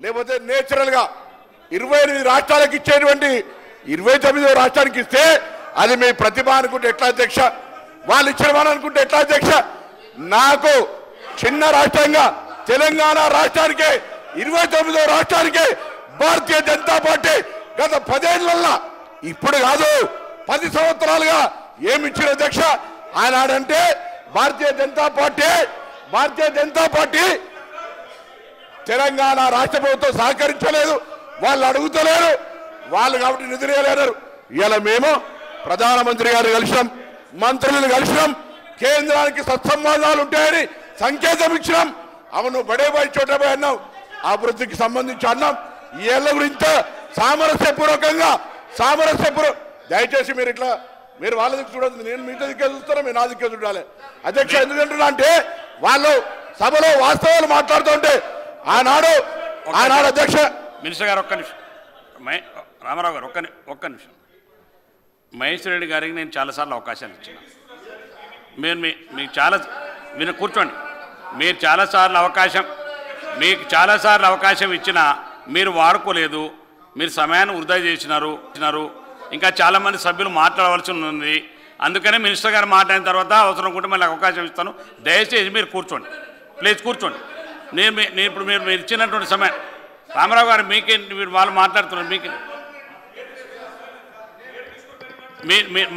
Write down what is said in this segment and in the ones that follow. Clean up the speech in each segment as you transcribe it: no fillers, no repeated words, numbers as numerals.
లేకపోతే నేచురల్గా 28 రాష్ట్రాలకు ఇచ్చేటువంటి 29వ రాష్ట్రానికి ఇస్తే అది మీ ప్రతిభ అనుకుంటే ఎట్లా అధ్యక్ష? వాళ్ళు ఇచ్చిన అనుకుంటే ఎట్లా అధ్యక్ష? నాకు చిన్న రాష్ట్రంగా తెలంగాణ రాష్ట్రానికి 29వ రాష్ట్రానికి భారతీయ జనతా పార్టీ గత 10 ఏళ్లలో ఇప్పుడు కాదు 10 సంవత్సరాలుగా ఏమి ఇచ్చిన అధ్యక్ష? ఆనాడంటే భారతీయ జనతా పార్టీ తెలంగాణ రాష్ట్ర ప్రభుత్వం సహకరించలేదు, వాళ్ళు అడుగుతలేరు, వాళ్ళు కాబట్టి నిధులు లేరు. ఇలా మేము ప్రధానమంత్రి గారు కలిసినాం, మంత్రులను కలిసినాం, కేంద్రానికి సత్సంబంధాలు ఉంటాయని సంకేతం ఇచ్చినాం. అవును బడే బాయ్ చోట బాయ్ అన్నాం, అభివృద్ధికి సంబంధించి అన్నాం. ఈ ఏళ్ళ గురించి సామరస్యపూర్వకంగా దయచేసి మీరు ఇట్లా మీరు వాళ్ళ దిక్కు చూడదు, నేను మీ దిక్కే చూస్తాను, మీరు నా దిక్కే చూడాలి అధ్యక్ష. ఎందుకంటున్నా అంటే వాళ్ళు సభలో వాస్తవాలు మాట్లాడుతుంటే ఆనాడు అధ్యక్ష మినిస్టర్ గారు ఒక్క నిమిషం, రామారావు గారు ఒక్క నిమిషం. మహేష్ రెడ్డి గారికి నేను చాలాసార్లు అవకాశాలు ఇచ్చిన, మీరు కూర్చోండి. మీకు చాలాసార్లు అవకాశం ఇచ్చినా మీరు వాడుకోలేదు, మీరు సమయాన్ని వృధా చేసినారు. ఇంకా చాలామంది సభ్యులు మాట్లాడవలసి ఉంది. అందుకనే మినిస్టర్ గారు మాట్లాడిన తర్వాత అవసరం ఉంటే మళ్ళీ అవకాశం ఇస్తాను. దయచేసి మీరు కూర్చోండి, ప్లీజ్ కూర్చోండి. నేను ఇప్పుడు మీరు ఇచ్చినటువంటి సమయం రామారావు గారు మీకే మీరు వాళ్ళు మాట్లాడుతున్నారు, మీకే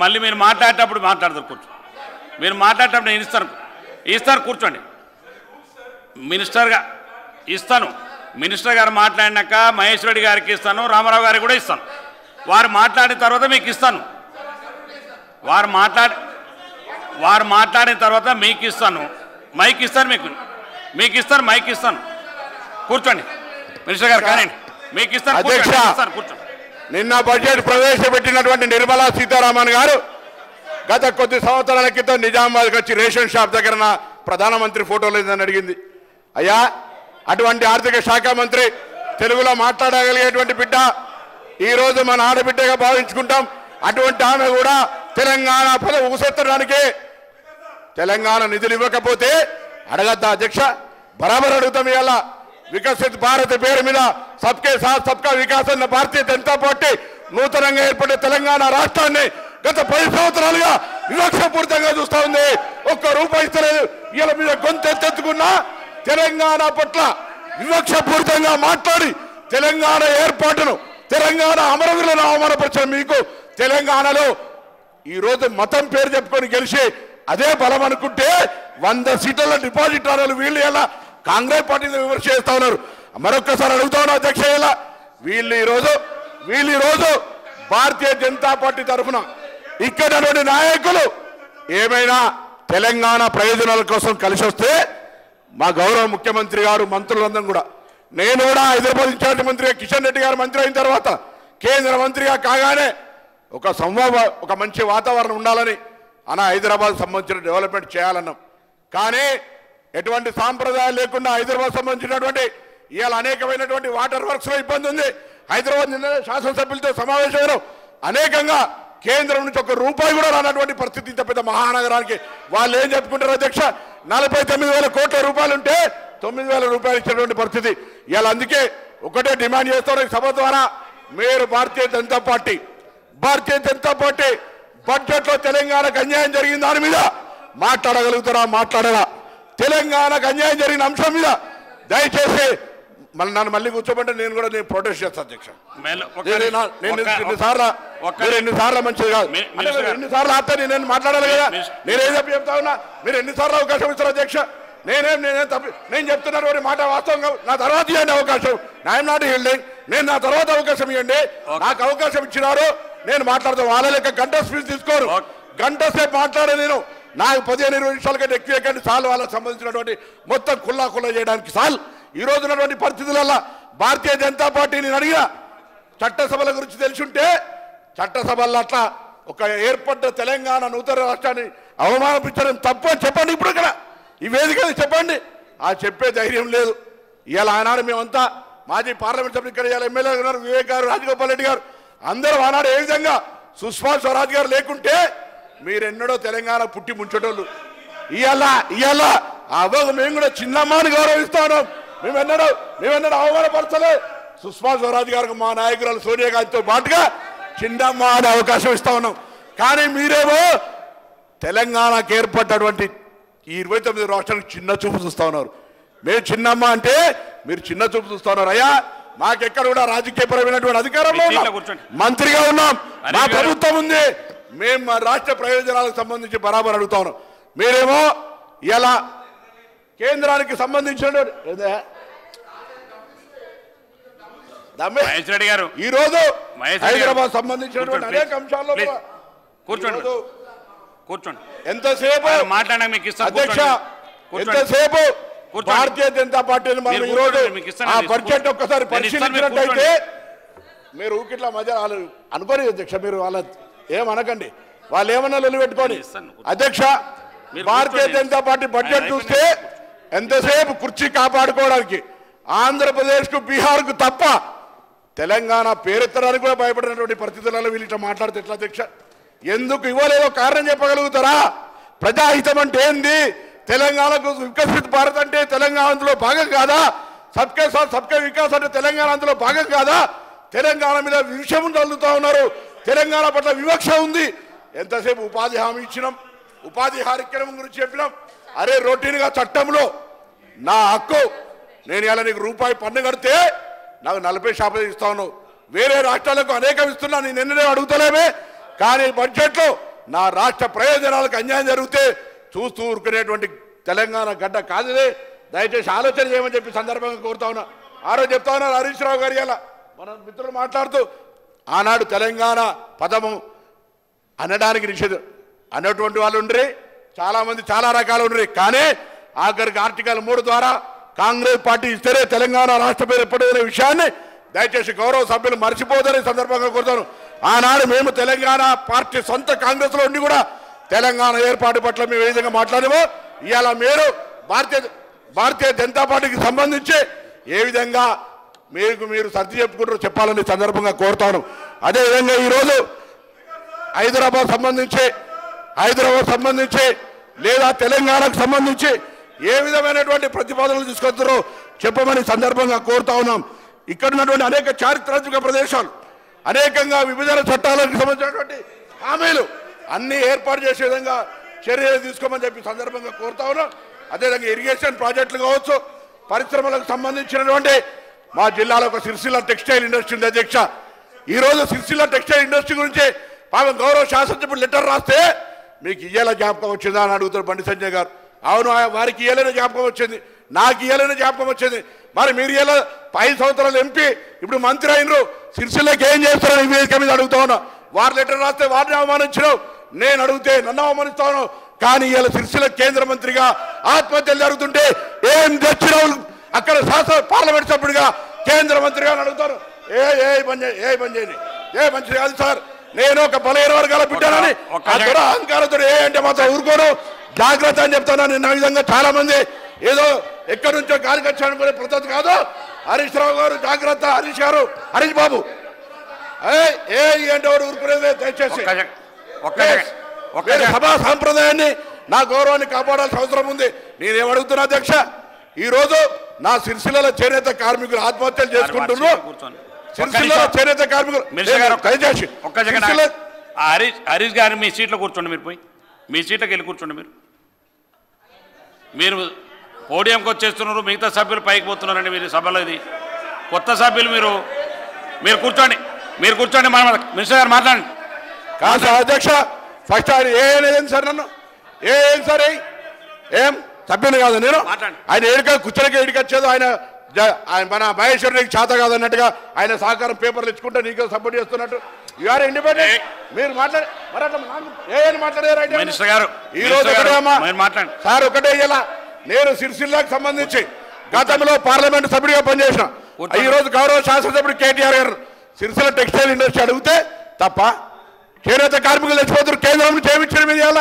మళ్ళీ మీరు మాట్లాడేటప్పుడు మాట్లాడతారు. కూర్చోండి, మీరు మాట్లాడేటప్పుడు నేను ఇస్తాను కూర్చోండి. మినిస్టర్ గారు మాట్లాడినాక మహేష్ రెడ్డి గారికి ఇస్తాను, రామారావు గారికి కూడా ఇస్తాను. వారు మాట్లాడిన తర్వాత మీకు ఇస్తాను, వారు మాట్లాడిన తర్వాత మీకు ఇస్తాను, మైక్ ఇస్తాను. కూర్చోండి మినిస్టర్ గారు, కానీ మీకు ఇస్తాను కూర్చోండి. నిన్న బడ్జెట్ ప్రవేశపెట్టినటువంటి నిర్మలా సీతారామన్ గారు గత కొద్ది సంవత్సరాల క్రితం నిజామాబాద్కి వచ్చి రేషన్ షాప్ దగ్గర ప్రధానమంత్రి ఫోటో లేదని అడిగింది. అయ్యా, అటువంటి ఆర్థిక శాఖ మంత్రి, తెలుగులో మాట్లాడగలిగేటువంటి బిడ్డ ఈరోజు మన ఆడబిడ్డగా భావించుకుంటాం. అటువంటి ఆమె కూడా తెలంగాణ పదవి ఊసెత్తడానికి తెలంగాణ నిధులు ఇవ్వకపోతే అడగద్దా అధ్యక్ష? బరాబర్ అడుగుతాం. ఇవాళ వికసిత్ భారత్ పేరు మీద సబ్కే సాత్ సబ్కా వికాస్ అన్న భారతీయ జనతా పార్టీ నూతనంగా ఏర్పడే తెలంగాణ రాష్ట్రాన్ని గత 10 సంవత్సరాలుగా వివక్షపూరితంగా చూస్తా ఉంది. ఒక్క రూపాయి ఇస్తలేదు. ఇలా మీద గొంతెత్తుకున్నా తెలంగాణ పట్ల వివక్షపూరితంగా మాట్లాడి తెలంగాణ ఏర్పాటును, తెలంగాణ అమరవీరులను అవమానపరిచిన మీకు తెలంగాణలో ఈరోజు మతం పేరు చెప్పుకొని గెలిచి అదే బలం అనుకుంటే 100 సీట్ల డిపాజిట్ అన్నారు. వీళ్ళు ఎలా కాంగ్రెస్ పార్టీని విమర్శ చేస్తా ఉన్నారు. మరొక్కసారి అడుగుతా ఉన్నా అధ్యక్ష, ఇలా వీళ్ళు ఈరోజు భారతీయ జనతా పార్టీ తరఫున ఇక్కడ నాయకులు ఏమైనా తెలంగాణ ప్రయోజనాల కోసం కలిసి వస్తే మా గౌరవ ముఖ్యమంత్రి గారు, మంత్రులందరం కూడా, నేను కూడా హైదరాబాద్ ఇన్ఛార్జ్ మంత్రిగా కిషన్ రెడ్డి గారు మంత్రి అయిన తర్వాత కేంద్ర మంత్రిగా కాగానే ఒక మంచి వాతావరణం ఉండాలని హైదరాబాద్ సంబంధించిన డెవలప్మెంట్ చేయాలన్నాం. కానీ ఎటువంటి సాంప్రదాయాలు లేకుండా హైదరాబాద్ సంబంధించినటువంటి ఇవాళ అనేకమైనటువంటి వాటర్ వర్క్స్ లో ఇబ్బంది ఉంది. హైదరాబాద్ నిన్న శాసనసభ్యులతో సమావేశమైన అనేకంగా కేంద్రం నుంచి ₹1 కూడా రానటువంటి పరిస్థితి. ఇంత పెద్ద మహానగరానికి వాళ్ళు ఏం చెప్పుకుంటారు అధ్యక్ష? 49,000 కోట్ల రూపాయలు ఉంటే 9,000 రూపాయలు ఇచ్చినటువంటి పరిస్థితి. ఇవాళ అందుకే ఒకటే డిమాండ్ చేస్తారు ఈ సభ ద్వారా, మీరు భారతీయ జనతా పార్టీ బడ్జెట్ లో తెలంగాణకు అన్యాయం జరిగిన దాని మీద మాట్లాడగలుగుతారా? తెలంగాణకు అన్యాయం జరిగిన అంశం మీద దయచేసి నన్ను మళ్ళీ కూర్చోమంటే నేను ప్రొటెస్ట్ చేస్తాను అధ్యక్ష. ఎన్నిసార్లు మంచిది కాదు, ఎన్నిసార్లు ఆపితే నేను మాట్లాడాలి కదా. నేనేం చెప్తా ఉన్నా, మీరు ఎన్నిసార్లు అవకాశం ఇస్తారు అధ్యక్ష? నేను చెప్తున్నటువంటి మాట వాస్తవం. నా తర్వాత ఇవ్వండి అవకాశం. I'm not హీల్డింగ్. నా తర్వాత అవకాశం ఇవ్వండి. నాకు అవకాశం ఇచ్చినారు, నేను మాట్లాడతాను. వాళ్ళ లెక్క గంట స్పీచ్ తీసుకోరు, గంట సేపు మాట్లాడే నేను. నాకు 15-20 నిమిషాల కంటే ఎక్కువ ఎక్కండి చాలు. వాళ్ళకి సంబంధించినటువంటి మొత్తం కుల్లా చేయడానికి చాలు. ఈ రోజు ఉన్నటువంటి పరిస్థితులలో భారతీయ జనతా పార్టీని అడిగిన చట్టసభల గురించి తెలుసుంటే, చట్టసభల్లో అట్లా ఒక ఏర్పడ్డ తెలంగాణ నూతన రాష్ట్రాన్ని అవమానించడం తప్పు అని చెప్పండి. ఇప్పుడు ఇక్కడ ఈ వేదికని చెప్పండి. ఆ చెప్పే ధైర్యం లేదు. ఇవాళ ఆనాడు మేమంతా మాజీ పార్లమెంట్ సభ్యులు, ఇక్కడ ఇవాళ ఎమ్మెల్యేలు ఉన్నారు, వివేక్ గారు, రాజగోపాల్ రెడ్డి గారు, అందరూ ఆనాడు ఏ విధంగా సుష్మా స్వరాజ్ గారు లేకుంటే మీరెన్నడో తెలంగాణ పుట్టి ముంచటోళ్ళు. ఇవాళ అవ్వకు మేము కూడా చిన్నమ్మాని గౌరవిస్తాను. మేమెన్నడూ అవమానపరచలే. సుష్మా స్వరాజ్ గారికి మా నాయకురాలు సోనియా గాంధీతో పాటుగా చిన్నమ్మ అనే అవకాశం ఇస్తా ఉన్నాం. కానీ మీరేమో తెలంగాణకు ఏర్పడ్డటువంటి ఈ 29 రాష్ట్రాలకు చిన్న చూపు చూస్తా ఉన్నారు. మేము చిన్నమ్మ అంటే మీరు చిన్న చూపు చూస్తా ఉన్నారు. అయ్యా మాకెక్కడ కూడా రాజకీయపరమైనటువంటి అధికారంలో మంత్రిగా ఉన్నాం, మా ప్రభుత్వం ఉంది, మేము మా రాష్ట్ర ప్రయోజనాలకు సంబంధించి బరాబర్ అడుగుతా ఉన్నాం. మీరేమో ఇలా కేంద్రానికి సంబంధించిన ఈ రోజు హైదరాబాద్ సంబంధించినటువంటి అనేక అంశాల్లో కూర్చోండి ఎంతసేపు మాట్లాడడానికి మీకు ఇస్తాను అధ్యక్ష, ఎంతసేపు భారతీయ జనతా పార్టీని మనం ఈ రోజు ఆ బడ్జెట్ ఒక్కసారి పరిశీలించినట్టయితే మీరు ఊకిట్లా మధ్య వాళ్ళు అనుకోని అధ్యక్ష, మీరు వాళ్ళ ఏమనకండి, వాళ్ళు ఏమన్నా లొల్లి పెట్టుకోని. అధ్యక్ష, భారతీయ జనతా పార్టీ బడ్జెట్ చూస్తే ఎంతసేపు కుర్చీ కాపాడుకోవడానికి ఆంధ్రప్రదేశ్ కు బీహార్ కు తప్ప తెలంగాణ పేరెత్తడానికి కూడా భయపడినటువంటి పరిస్థితులలో వీళ్ళు ఇట్లా మాట్లాడితే ఎట్లా అధ్యక్ష? ఎందుకు ఇవ్వలేదో కారణం చెప్పగలుగుతారా? ప్రజాహితం అంటే ఏంది? తెలంగాణకు వికసిత భారత్ అంటే తెలంగాణ అందులో భాగం కాదా? సబ్కే సాత్ సబ్కే వికాస్ అంటే తెలంగాణ అందులో భాగం కాదా? తెలంగాణ మీద విషయం చల్లుతా ఉన్నారు, తెలంగాణ పట్ల వివక్ష ఉంది. ఎంతసేపు ఉపాధి హామీ ఇచ్చినాం, ఉపాధి కార్యక్రమం గురించి చెప్పినాం. అరే రొటీన్గా చట్టంలో నా హక్కు, నేను ఇలా నీకు రూపాయి పన్ను కడితే నాకు 40% ఇస్తా ఉన్నావు, వేరే రాష్ట్రాలకు అనేకం ఇస్తున్నా, నేను ఎన్నడే అడుగుతలేమే. కానీ బడ్జెట్లో నా రాష్ట్ర ప్రయోజనాలకు అన్యాయం జరిగితే చూస్తూ ఊరుకునేటువంటి తెలంగాణ గడ్డ కాదులే. దయచేసి ఆలోచన చేయమని చెప్పి సందర్భంగా కోరుతా ఉన్నా. ఆ రోజు చెప్తా ఉన్నారు హరీష్ రావు గారు, ఇలా మన మిత్రులు మాట్లాడుతూ ఆనాడు తెలంగాణ పదము అనడానికి నిషేధం అన్నటువంటి వాళ్ళు ఉండ్రి, చాలామంది చాలా రకాలు ఉండ్రి. కానీ ఆఖరికి ఆర్టికల్ 3 ద్వారా కాంగ్రెస్ పార్టీ ఇస్తేనే తెలంగాణ రాష్ట్ర పేరు ఎప్పటిదనే విషయాన్ని దయచేసి గౌరవ సభ్యులు మర్చిపోదని సందర్భంగా కోరుతాను. ఆనాడు మేము తెలంగాణ పార్టీ సొంత కాంగ్రెస్లో ఉండి కూడా తెలంగాణ ఏర్పాటు పట్ల మేము ఏ విధంగా మాట్లాడేమో ఇవాళ మీరు భారతీయ జనతా పార్టీకి సంబంధించి ఏ విధంగా మీరు సర్ది చెప్పుకుంటారో చెప్పాలని సందర్భంగా కోరుతాను. అదేవిధంగా ఈరోజు హైదరాబాద్ సంబంధించి లేదా తెలంగాణకు సంబంధించి ఏ విధమైనటువంటి ప్రతిపాదనలు తీసుకొస్తారో చెప్పమని సందర్భంగా కోరుతా ఉన్నాం. ఇక్కడ ఉన్నటువంటి అనేక చారిత్రాత్మక ప్రదేశాలు, అనేకంగా విభజన చట్టాలకు సంబంధించినటువంటి హామీలు అన్ని ఏర్పాటు చేసే విధంగా చర్యలు తీసుకోమని చెప్పి సందర్భంగా కోరుతా ఉన్నాం. అదేవిధంగా ఇరిగేషన్ ప్రాజెక్టులు కావచ్చు, పరిశ్రమలకు సంబంధించినటువంటి మా జిల్లాలో ఒక సిరిసిల్ల టెక్స్టైల్ ఇండస్ట్రీ ఉంది అధ్యక్ష. ఈరోజు సిరిసిల్ల టెక్స్టైల్ ఇండస్ట్రీ గురించి పాపం గౌరవ శాసనసభ్యుడు లెటర్ రాస్తే మీకు ఇయ్యేలా జ్ఞాపకం వచ్చిందా అని అడుగుతారు బండి సంజయ్ గారు. అవును, వారికి ఇయ్యలేని జ్ఞాపకం వచ్చింది, నాకు ఇయ్యలేని జ్ఞాపకం వచ్చింది. మరి మీరు ఇలా 5 సంవత్సరాలు ఎంపీ ఇప్పుడు మంత్రి అయినరు, సిరిసిల్లకి ఏం చేస్తారని ఈ వేదిక మీద అడుగుతా ఉన్నా. వారు లెటర్ రాస్తే వారిని అవమానించడం, నేను అడిగితే నన్ను అవమానిస్తాను. కానీ ఇలా సిరిసిల్ల కేంద్ర మంత్రిగా ఆత్మహత్యలు జరుగుతుంటే ఏం తెచ్చినావు అక్కడ శాసన పార్లమెంట్ సభ్యుడిగా కేంద్ర మంత్రిగా అడుగుతాను. ఏ మంత్రి కాదు సార్, నేను ఒక బలహీన వర్గాల బిడ్డానని అహంకారంతో ఏ అంటే మాత్రం ఊరుకోను, జాగ్రత్త అని చెప్తాను. నిన్న విధంగా చాలా మంది ఏదో ఎక్కడి నుంచో గాలికి వచ్చానుకునే పద్ధతి కాదు. హరీష్ రావు గారు జాగ్రత్త, హరీష్ బాబు ఏ అంటే వాడు ఊరుకునేది దయచేసి సభా సాంప్రదాయాన్ని నా గౌరవాన్ని కాపాడాల్సిన అవసరం ఉంది. నేనేమడుగుతున్నా అధ్యక్ష, ఈరోజు నా సిరిసిల్ల చేనేత కార్మికులు ఆత్మహత్యలు చేసుకుంటున్నారు. సిరిసిల్ల చేనేత కార్మికులు దయచేసి హరీష్ గారు మీ సీట్లో కూర్చోండి, మీరు పోయి మీ సీట్లోకి వెళ్ళి కూర్చోండి. మీరు పోడియంకి వచ్చేస్తున్నారు, మిగతా సభ్యులు పైకి పోతున్నారండి. మీరు సభలో ఇది కొత్త సభ్యులు, మీరు కూర్చోండి. మన మినిస్టర్ గారు మాట్లాడండి. కాదు సార్ అధ్యక్ష, ఫస్ట్ ఆయన ఏం సార్ నన్ను ఏం సార్ ఏం సభ్యులు కాదు నేను. ఆయన కూర్చోనికి ఏడికొచ్చేదో ఆయన మన మహేశ్వరునికి చేత కాదన్నట్టుగా ఆయన సహకారం పేపర్లు ఇచ్చుకుంటే నీకు సపోర్ట్ చేస్తున్నట్టు యూఆర్ ఇండిపెండెంట్. మీరు మాట్లాడారు ఈ రోజు సార్ ఒకటే ఇలా నేను సిరిసిల్లాకు సంబంధించి గతంలో పార్లమెంట్ సభ్యుడిగా పనిచేసిన ఈ రోజు గౌరవ శాసనసభ్యుడు కేటీఆర్ గారు సిరిసిల్ల టెక్స్టైల్ ఇండస్ట్రీ అడిగితే తప్ప చేనేత కార్మికులు తెచ్చిపోతున్నారు. కేంద్రం నుంచి ఏమిచ్చారు మీద ఇవాళ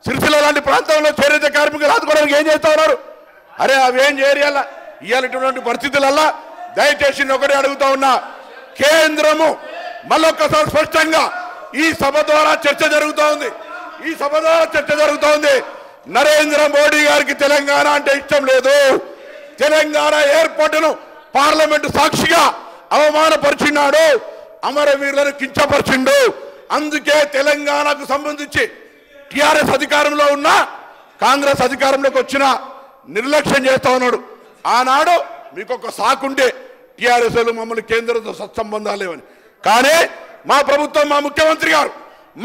సిరిసిల్ల లాంటి ప్రాంతంలో చేనేత కార్మికులు ఆదుకోవడానికి ఏం చేస్తా ఉన్నారు? అరే అవేం చేయరు ఇవాళ పరిస్థితులల్లా. దయచేసి ఒకటే అడుగుతా ఉన్నా, కేంద్రము మళ్ళొక్కసారి స్పష్టంగా ఈ సభ ద్వారా చర్చ జరుగుతూ ఉంది. నరేంద్ర మోడీ గారికి తెలంగాణ అంటే ఇష్టం లేదు, తెలంగాణ ఏర్పాటును పార్లమెంటు సాక్షిగా అవమానపరిచినాడు, అమరవీరులను కించపరిచిండు. అందుకే తెలంగాణకు సంబంధించి టిఆర్ఎస్ అధికారంలో ఉన్న కాంగ్రెస్ అధికారంలోకి వచ్చిన నిర్లక్ష్యం చేస్తా ఉన్నాడు. ఆనాడు మీకు ఒక సాకుంటే టిఆర్ఎస్ మమ్మల్ని కేంద్రంతో సత్సంబంధాలు లేవని, కానీ మా ప్రభుత్వం, మా ముఖ్యమంత్రి గారు,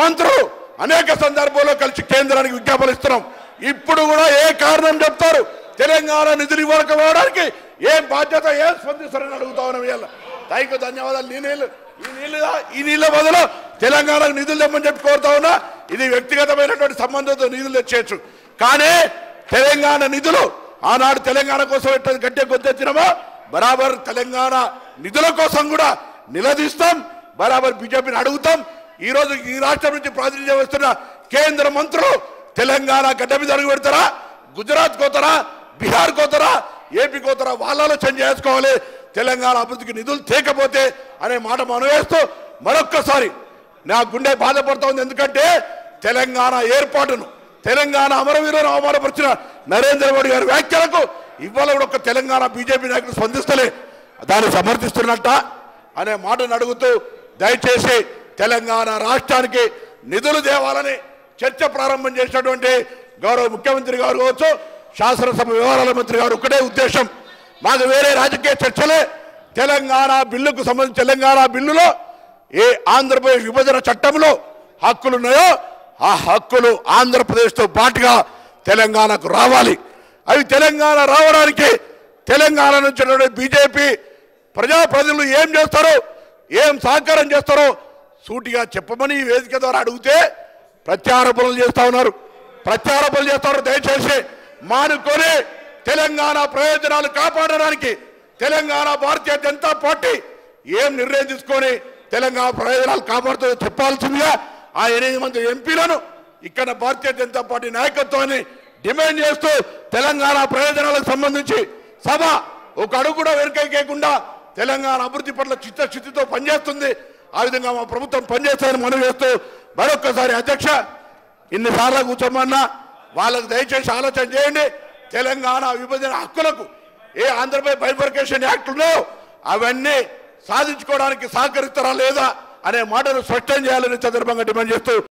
మంత్రులు అనేక సందర్భాల్లో కలిసి కేంద్రానికి విజ్ఞాపనలు ఇస్తున్నాం. ఇప్పుడు కూడా ఏ కారణం చెప్తారు తెలంగాణ నిధులు ఇవ్వకపోవడానికి, ఏం బాధ్యత, ఏం స్పందిస్తారని అడుగుతా ఉన్నాం. ఇవాళ థాంక్యూ, ధన్యవాదాలు. ఈ నీళ్ళ బదులు తెలంగాణకు నిధులు తెమ్మని చెప్పి కోరుతా ఉన్నా. ఇది వ్యక్తిగతమైనటువంటి సంబంధంతో నిధులు తెచ్చేయచ్చు, కానీ తెలంగాణ నిధులు ఆనాడు తెలంగాణ కోసం ఎట్లా గట్టే కొద్దెచ్చినామో బరాబర్ తెలంగాణ నిధుల కోసం కూడా నిలదీస్తాం, బరాబర్ బీజేపీని అడుగుతాం. ఈ రోజు ఈ రాష్ట్రం నుంచి ప్రాతినిధ్యం వస్తున్న కేంద్ర మంత్రులు తెలంగాణ గడ్డ మీద అడుగు పెడతారా, గుజరాత్ కోతారా, బీహార్ కోతారా, ఏపీ కోతారా, వాళ్ళ ఆలోచన చేసుకోవాలి. తెలంగాణ అభివృద్ధికి నిధులు తేకపోతే అనే మాట మనవేస్తూ మరొక్కసారి నా గుండె బాధపడుతూ ఉంది. ఎందుకంటే తెలంగాణ ఏర్పాటును, తెలంగాణ అమరవీరులను అవమానపరిచిన నరేంద్ర మోడీ గారి వ్యాఖ్యలకు ఇవాళ కూడా ఒక తెలంగాణ బీజేపీ నాయకులు స్పందిస్తలే, దాన్ని సమర్థిస్తున్నట్ట అనే మాటను అడుగుతూ దయచేసి తెలంగాణ రాష్ట్రానికి నిధులు తేవాలని చర్చ ప్రారంభం చేసినటువంటి గౌరవ ముఖ్యమంత్రి గారు కావచ్చు, శాసనసభ వ్యవహారాల మంత్రి గారు ఒకటే ఉద్దేశం, మాకు వేరే రాజకీయ చర్చలే. తెలంగాణ బిల్లుకు సంబంధించి తెలంగాణ బిల్లులో ఏ ఆంధ్రప్రదేశ్ విభజన చట్టంలో హక్కులు ఉన్నాయో ఆ హక్కులు ఆంధ్రప్రదేశ్తో పాటుగా తెలంగాణకు రావాలి. అవి తెలంగాణ రావడానికి తెలంగాణ నుంచి బీజేపీ ప్రజాప్రతినిధులు ఏం చేస్తారో, ఏం సహకారం చేస్తారో సూటిగా చెప్పమని ఈ వేదిక ద్వారా అడిగితే ప్రత్యారోపణలు చేస్తా ఉన్నారు. దయచేసి మానుకొని తెలంగాణ ప్రయోజనాలు కాపాడడానికి తెలంగాణ భారతీయ జనతా పార్టీ ఏం నిర్ణయం తీసుకొని తెలంగాణ ప్రయోజనాలు కాపాడుతుందో చెప్పాల్సిందిగా ఆ 8 మంది ఎంపీలను ఇక్కడ భారతీయ జనతా పార్టీ నాయకత్వాన్ని డిమాండ్ చేస్తూ తెలంగాణ ప్రయోజనాలకు సంబంధించి సభ ఒక అడుగు కూడా వెనుకైకేయకుండా తెలంగాణ అభివృద్ధి పట్ల చిత్తశుద్ధితో పనిచేస్తుంది. ఆ విధంగా మా ప్రభుత్వం పనిచేస్తారని మనవి చేస్తూ మరొక్కసారి అధ్యక్ష, ఇన్నిసార్లు కూర్చోమన్నా వాళ్ళకు దయచేసి ఆలోచన చేయండి. తెలంగాణ విభజన హక్కులకు ఏ ఆంధ్రప్రదేశ్ బైఫర్కేషన్ యాక్టులో అవన్నీ సాధించుకోవడానికి సహకరిస్తారా లేదా అనే మాటను స్పష్టం చేయాలని సందర్భంగా డిమాండ్ చేస్తూ